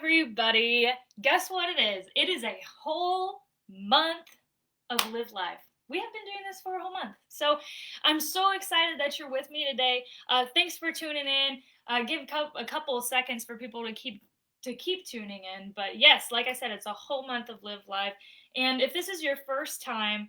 everybody. Guess what it is? It is a whole month of Live Life. We have been doing this for a whole month. So I'm so excited that you're with me today. Thanks for tuning in. Give a couple of seconds for people to keep tuning in. But yes, like I said, it's a whole month of Live Life. And if this is your first time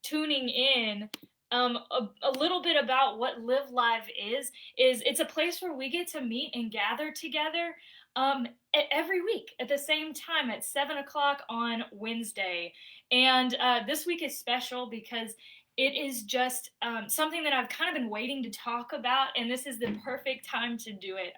tuning in, a little bit about what Live Live is it's a place where we get to meet and gather together um, every week at the same time at 7 o'clock on Wednesday. And this week is special because it is just something that I've kind of been waiting to talk about, and this is the perfect time to do it.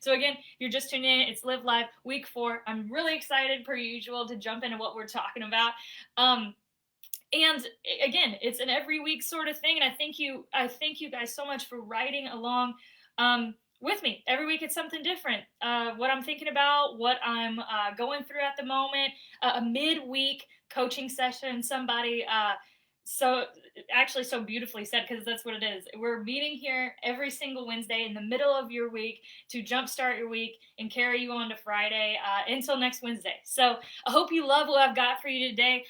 So again, if you're just tuning in, it's Live Live week 4. I'm really excited, per usual, to jump into what we're talking about. And again, it's an every week sort of thing, and I thank you guys so much for riding along with me. Every week it's something different. What I'm thinking about, what I'm going through at the moment, a midweek coaching session. Somebody so beautifully said, because that's what it is. We're meeting here every single Wednesday in the middle of your week to jumpstart your week and carry you on to Friday until next Wednesday. So I hope you love what I've got for you today.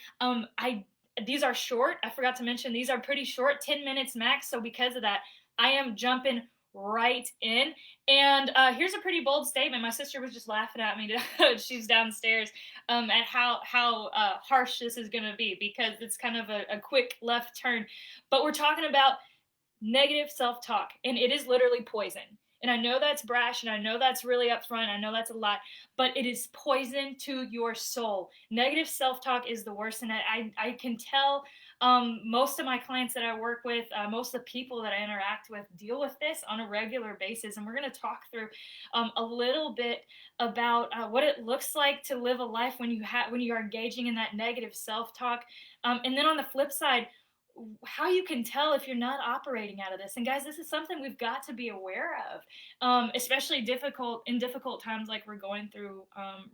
These are short. I forgot to mention these are pretty short, 10 minutes max. So because of that, I am jumping right in. And here's a pretty bold statement. My sister was just laughing at me. She's downstairs at how harsh this is going to be, because it's kind of a quick left turn. But we're talking about negative self-talk, and it is literally poison. And I know that's brash, and I know that's really upfront. I know that's a lot, but it is poison to your soul. Negative self-talk is the worst, and I can tell most of my clients that I work with, most of the people that I interact with deal with this on a regular basis. And we're going to talk through a little bit about what it looks like to live a life when you are engaging in that negative self-talk. And then on the flip side, how you can tell if you're not operating out of this. And guys, this is something we've got to be aware of, especially in difficult times like we're going through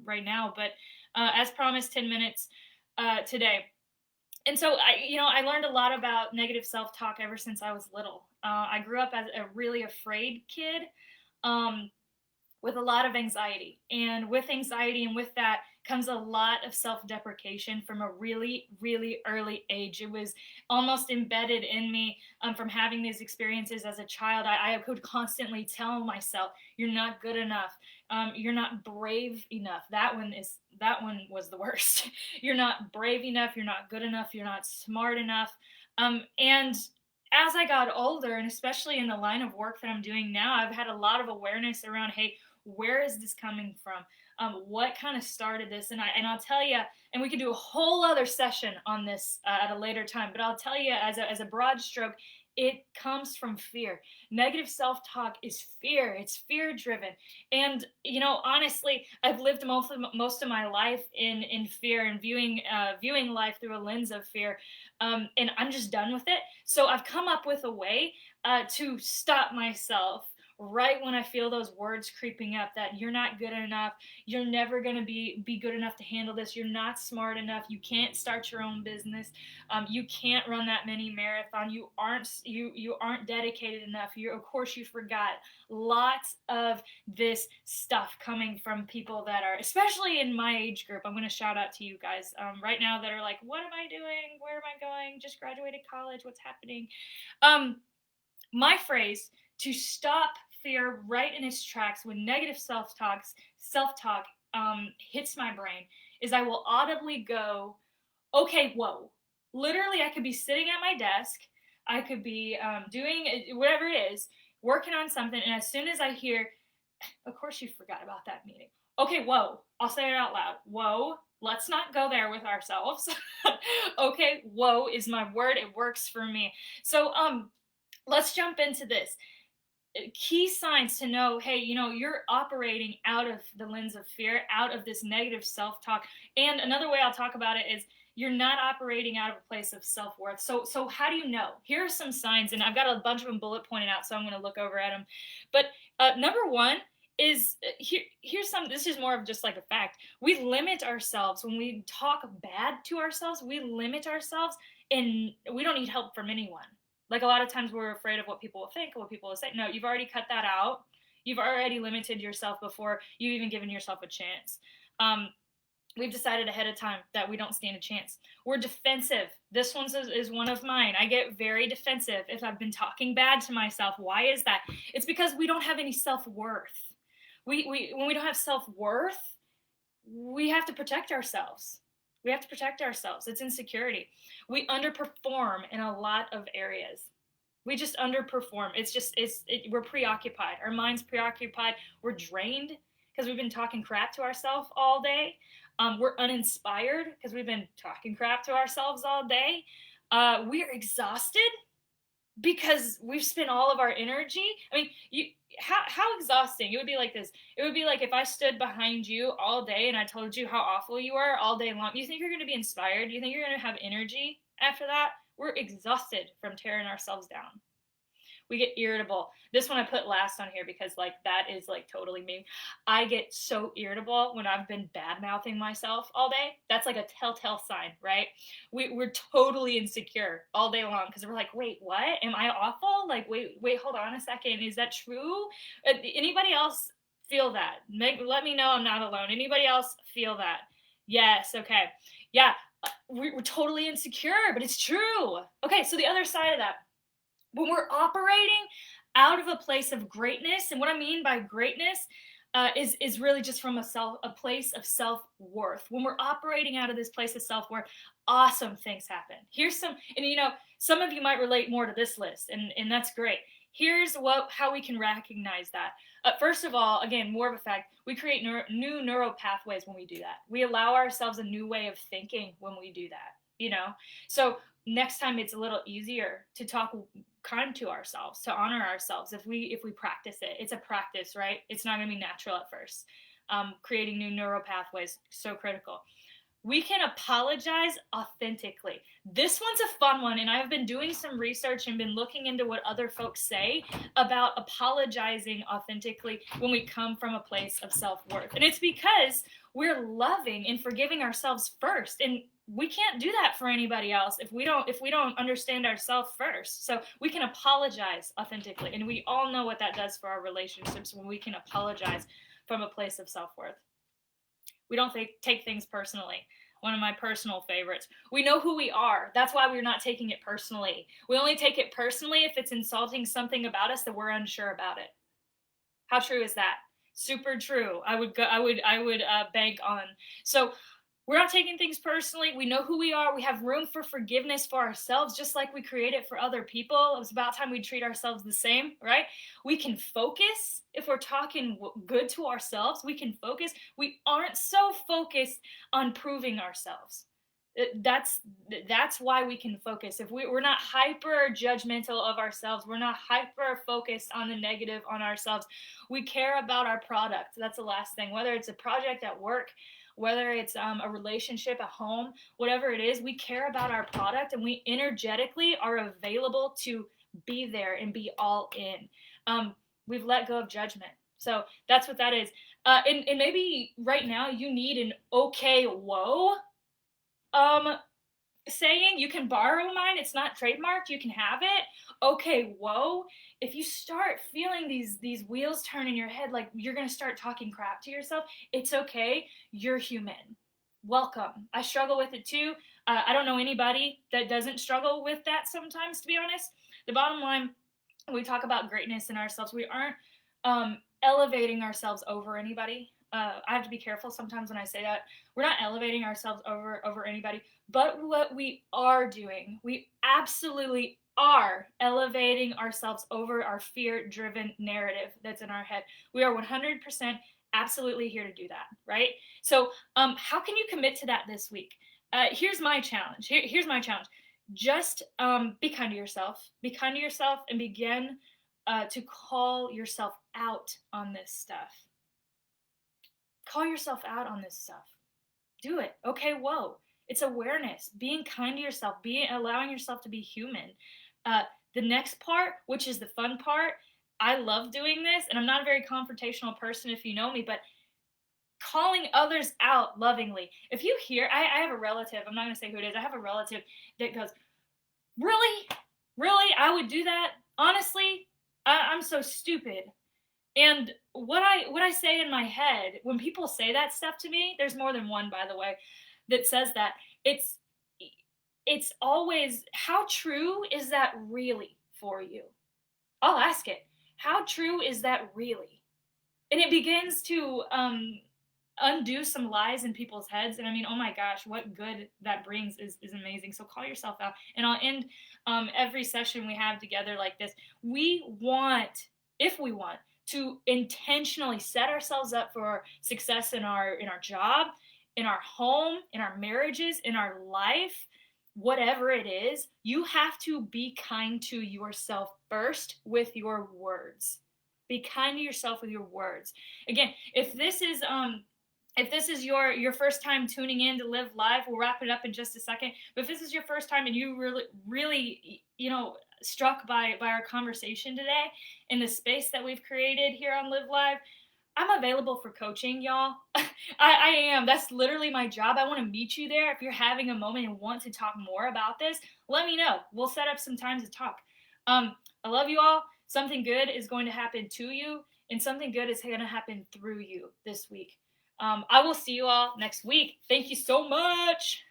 right now. But as promised, 10 minutes today. And so I learned a lot about negative self-talk ever since I was little. I grew up as a really afraid kid, with a lot of anxiety. And with anxiety and with that comes a lot of self-deprecation from a really, really early age. It was almost embedded in me from having these experiences as a child. I could constantly tell myself, you're not good enough. You're not brave enough. That one was the worst. You're not brave enough. You're not good enough. You're not smart enough. And as I got older, and especially in the line of work that I'm doing now, I've had a lot of awareness around, hey, where is this coming from? What kind of started this? And I'll tell you, and we could do a whole other session on this at a later time, but I'll tell you as a broad stroke, it comes from fear. Negative self-talk is fear. It's fear-driven. And, honestly, I've lived most of my life in fear and viewing life through a lens of fear. And I'm just done with it. So I've come up with a way to stop myself right when I feel those words creeping up that you're not good enough, you're never going to be good enough to handle this, you're not smart enough, you can't start your own business, you can't run that many marathon, you aren't dedicated enough, of course you forgot. Lots of this stuff coming from people that are, especially in my age group. I'm going to shout out to you guys right now that are like, what am I doing? Where am I going? Just graduated college. What's happening? My phrase to stop fear right in its tracks when negative self-talk hits my brain is I will audibly go, okay, whoa. Literally, I could be sitting at my desk. I could be doing whatever it is, working on something. And as soon as I hear, of course you forgot about that meeting. Okay, whoa. I'll say it out loud. Whoa. Let's not go there with ourselves. Okay, whoa is my word. It works for me. So let's jump into this. Key signs to know, hey, you're operating out of the lens of fear, out of this negative self-talk. And another way I'll talk about it is you're not operating out of a place of self-worth. So how do you know? Here are some signs, and I've got a bunch of them bullet pointed out, so I'm going to look over at them. But number one is, here's some, this is more of just like a fact. We limit ourselves when we talk bad to ourselves. We limit ourselves, and we don't need help from anyone. Like a lot of times we're afraid of what people will think, what people will say. No, you've already cut that out. You've already limited yourself before you've even given yourself a chance. We've decided ahead of time that we don't stand a chance. We're defensive. This one is one of mine. I get very defensive if I've been talking bad to myself. Why is that? It's because we don't have any self-worth. When we don't have self-worth, we have to protect ourselves. We have to protect ourselves. It's insecurity. We underperform in a lot of areas. We just underperform. We're preoccupied. Our mind's preoccupied. We're drained because we've been talking crap to ourselves all day. We're uninspired because we've been talking crap to ourselves all day. We're exhausted because we've spent all of our energy. I mean, how exhausting. It would be like this. It would be like if I stood behind you all day and I told you how awful you are all day long. You think you're going to be inspired? Do you think you're going to have energy after that? We're exhausted from tearing ourselves down. We get irritable. This one I put last on here because like that is like totally me. I get so irritable when I've been bad mouthing myself all day. That's like a telltale sign, right? We're totally insecure all day long because we're like, wait, what? Am I awful? Like, wait, hold on a second. Is that true? Anybody else feel that? Let me know I'm not alone. Anybody else feel that? Yes. Okay. Yeah. We're totally insecure, but it's true. Okay. So the other side of that, when we're operating out of a place of greatness, and what I mean by greatness is really just from a place of self-worth. When we're operating out of this place of self-worth, awesome things happen. Here's some, and some of you might relate more to this list, and that's great. Here's how we can recognize that. First of all, again, more of a fact, we create new neural pathways when we do that. We allow ourselves a new way of thinking when we do that, So next time it's a little easier to talk kind to ourselves, to honor ourselves if we practice it. It's a practice, right? It's not going to be natural at first. Creating new neural pathways, so critical. We can apologize authentically. This one's a fun one, and I've been doing some research and been looking into what other folks say about apologizing authentically when we come from a place of self-worth. And it's because we're loving and forgiving ourselves first. And we can't do that for anybody else if we don't understand ourselves first. So we can apologize authentically, and we all know what that does for our relationships when we can apologize from a place of self-worth. We don't take things personally. One of my personal favorites. We know who we are. That's why we're not taking it personally. We only take it personally if it's insulting something about us that we're unsure about it. How true is that? Super true. I would bank on. So we're not taking things personally. We know who we are. We have room for forgiveness for ourselves, just like we create it for other people. It's about time we treat ourselves the same, right? We can focus if we're talking good to ourselves. We can focus. We aren't so focused on proving ourselves. That's why we can focus. If we're not hyper judgmental of ourselves, we're not hyper focused on the negative on ourselves. We care about our product. That's the last thing. Whether it's a project at work, whether it's a relationship at home, whatever it is, we care about our product, and we energetically are available to be there and be all in. We've let go of judgment. So that's what that is. And maybe right now you need an okay, whoa saying. You can borrow mine. It's not trademarked. You can have it. Okay, whoa. If you start feeling these wheels turn in your head, like you're going to start talking crap to yourself, it's okay. You're human. Welcome. I struggle with it too. I don't know anybody that doesn't struggle with that sometimes, to be honest. The bottom line, when we talk about greatness in ourselves, we aren't elevating ourselves over anybody. I have to be careful sometimes when I say that. We're not elevating ourselves over anybody, but what we are doing, we absolutely are elevating ourselves over our fear-driven narrative that's in our head. We are 100% absolutely here to do that, right? So how can you commit to that this week? Here's my challenge. Here's my challenge. Just be kind to yourself. Be kind to yourself and begin to call yourself out on this stuff. Call yourself out on this stuff. Do it. Okay, whoa. It's awareness. Being kind to yourself. Allowing yourself to be human. The next part, which is the fun part, I love doing this, and I'm not a very confrontational person if you know me, but calling others out lovingly. If you hear, I have a relative, I'm not going to say who it is, I have a relative that goes, really? Really? I would do that? Honestly? I'm so stupid. And what I say in my head when people say that stuff to me, there's more than one, by the way, that says that. It's it's always, how true is that really for you? I'll ask it. How true is that really? And it begins to undo some lies in people's heads. And I mean, oh my gosh, what good that brings is amazing. So call yourself out. And I'll end every session we have together like this. We want, if we want, to intentionally set ourselves up for success in our job, in our home, in our marriages, in our life, whatever it is. You have to be kind to yourself first with your words. Be kind to yourself with your words. Again, if this is your first time tuning in to Live Live, we'll wrap it up in just a second. But if this is your first time and you really struck by our conversation today in the space that we've created here on Live Live, I'm available for coaching, y'all. I am. That's literally my job. I want to meet you there. If you're having a moment and want to talk more about this, let me know. We'll set up some time to talk. I love you all. Something good is going to happen to you, and something good is going to happen through you this week. I will see you all next week. Thank you so much.